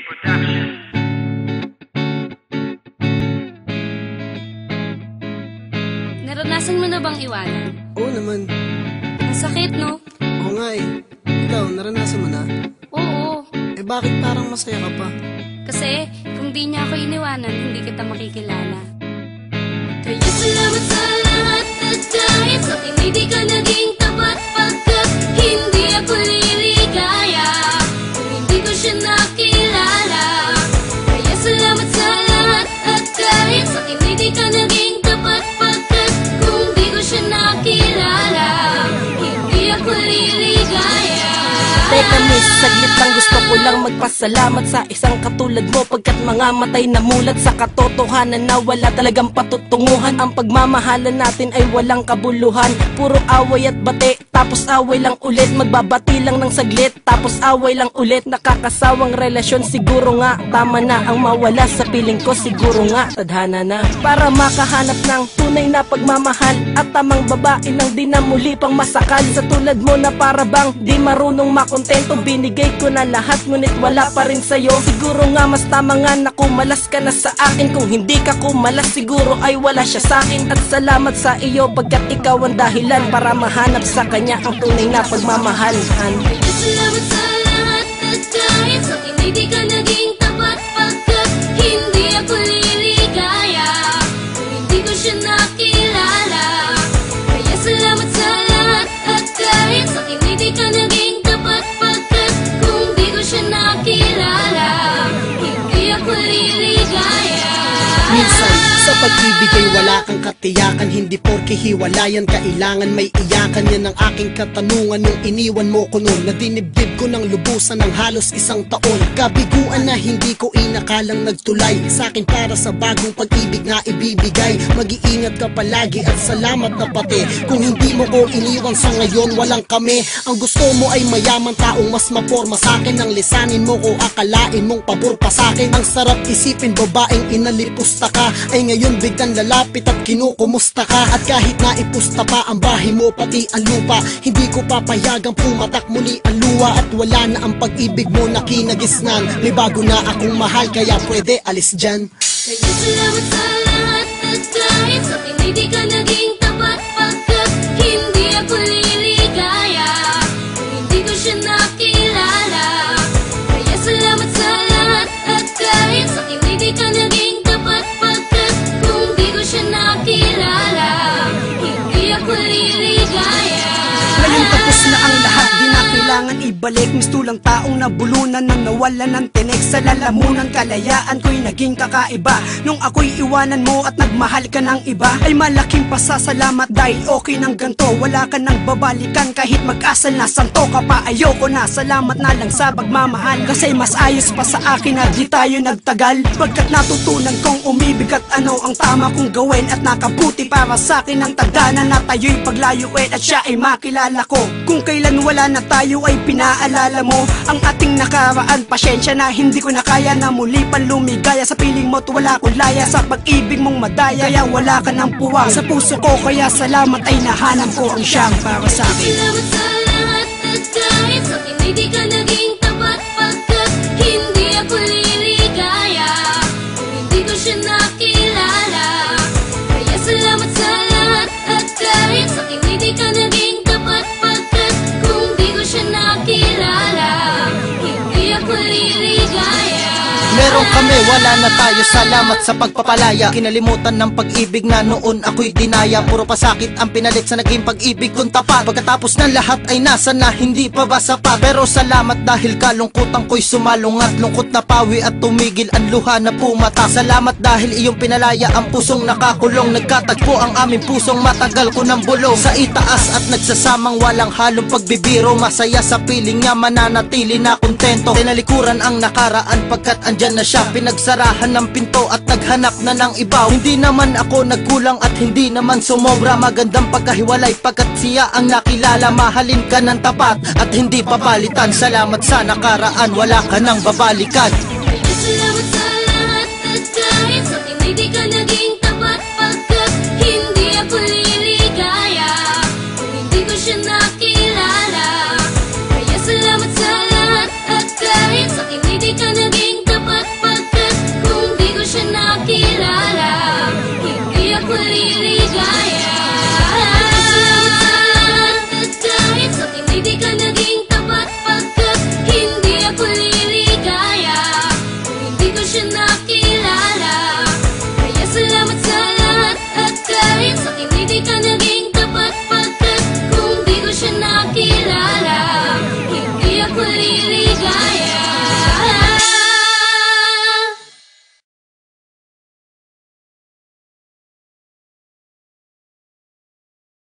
Production. Naranasan mo na bang iwanan? Oo naman. Ang sakit, no? Oo nga eh. Ikaw, naranasan mo na? Oo. Eh bakit parang masaya ka pa? Kasi kung di niya ako iniwanan, hindi kita makikilala. Kaya salamat sa lahat at dahil sa akin hindi ka naging tapat pagkat hindi ako liligaya kung hindi ko siya nakilala. Kaya salamat sa lahat at dahil sa akin hindi ka naging tapat pagkat kung hindi ko siya nakilala hindi ako liligaya. Teka miss, saglit lang gusto ko lang magpasalamat sa isang katulad mo pagkat mga matay na mulat sa katotohanan na wala talagang patutunguhan. Ang pagmamahalan natin ay walang kabuluhan, puro away at bate, tapos away lang ulit. Magbabati lang ng saglit, tapos away lang ulit. Nakakasawang relasyon, siguro nga tama na ang mawala sa piling ko. Siguro nga tadhana na para makahanap ng tunay na pagmamahal at tamang babae nang di na muli pang masakal. Sa tulad mo na para bang di marunong makontento, binigay ko na lahat ngunit wala pa rin sa'yo. Siguro nga mas tama nga na kumalas ka na sa akin. Kung hindi ka kumalas siguro ay wala siya sa akin. At salamat sa iyo pagkat ikaw ang dahilan para mahanap sa kanya ang tunay na pagmamahalan. Kaya salamat sa lahat at dahil sa akin hindi ka naging tapat pagkat hindi ako liligaya kung hindi ko siya nakilala. Kaya salamat sa lahat at dahil sa akin hindi ka naging tapat pagkat kung hindi ko siya nakilala hindi ako liligaya. Minsan, sa pag-ibig ay wala kang katiyakan. Hindi porke hiwalayan, kailangan may iyakan. Yan ang aking katanungan nung iniwan mo ko noon. Nadinibdib ko ng lubusan ng halos isang taon. Kabiguan na hindi ko inakalang nagtulay sa akin para sa bagong pag-ibig na ibibigay. Mag-iingat ka palagi at salamat na pati kung hindi mo ko iniwan sa ngayon walang kami. Ang gusto mo ay mayaman, taong mas maporma sa akin. Ang lisanin mo ko akalain mong pabor pa sa akin. Ang sarap isipin babaeng inalipusta ka ay ngayon biglang lalapit at kinukumusta ka. At kahit na ipusta pa ang bahay mo pati ang lupa, hindi ko papayagang pumatak muli ang luha. At wala na ang pag-ibig mo na kinagisnan. May bago na akong mahal kaya pwede alis dyan. Kaya salamat sa lahat at dahil sa akin hindi ka naging tapat pagkat hindi ako liligaya kung hindi ko siya nakilala. Kaya salamat sa lahat at dahil sa akin hindi ka naging tapat pagkat kung hindi ko siya nakilala hindi ako liligaya. Ngayon tapos na ang lahat, di na kailangan ibalik. Gusto lang taong nabulunan nang nawalan ng tinik. Sa lalamunan kalayaan ko'y naging kakaiba. Nung ako'y iwanan mo at nagmahal ka ng iba, ay malaking pasasalamat dahil okay ng ganto. Wala ka nang babalikan kahit mag-asal na santo ka pa. Ayoko na, salamat na lang sa pagmamahal. Kasi mas ayos pa sa akin na di tayo nagtagal. Pagkat natutunan kong umibig at ano ang tama kong gawin. At nakabuti para sa akin ang tagana na tayo'y paglayuin at siya ay makilala ko. Kung kailan wala na tayo ay pinaalala mo ang ating nakaraan. Pasyensya na hindi ko na kaya na muli pang lumigaya. Sa piling mo't wala akong laya, sa pag-ibig mong madaya. Kaya wala ka ng puwang sa puso ko, kaya salamat ay nahanap ko ang siyang para sa akin. Salamat sa lahat at dahil sa akin hindi ka naging tapat pagkat hindi ako liligaya kung hindi ko siya nakilala. Kaya salamat sa lahat at dahil sa akin hindi ka naging tapat pagkat kung hindi ko siya nakilala hindi ako liligaya. Meron kami, wala na tayo, salamat sa pagpapalaya. Kinalimutan ng pag-ibig na noon ako'y dinaya. Puro pasakit ang pinalit sa naging pag-ibig kong tapat. Pagkatapos ng lahat ay nasa na, hindi pa ba sapat? Pero salamat dahil kalungkutan ko'y sumalungat. Lungkot na pawi at tumigil ang luha na pumata. Salamat dahil iyong pinalaya ang pusong nakakulong. Nagkatagpo ang aming pusong matagal ko ng bulong. Sa itaas at nagsasamang walang halong pagbibiro. Masaya sa piling niya, mananatili na kontento. Tinalikuran ang nakaraan pagkat andyan na siya. Pinagsarahan ng pinto at naghanap na ng iba. Hindi naman ako nagkulang at hindi naman sumobra. Magandang pagkahiwalay pagkat siya ang nakilala. Mahalin ka ng tapat at hindi papalitan. Salamat sa nakaraan, wala ka nang babalikan. Kaya salamat sa lahat at dahil sa akin hindi ka naging tapat pagkat hindi ako liligaya kung hindi ko siya nakilala. Kaya salamat sa lahat at dahil sa akin hindi ka naging tapat ligaya.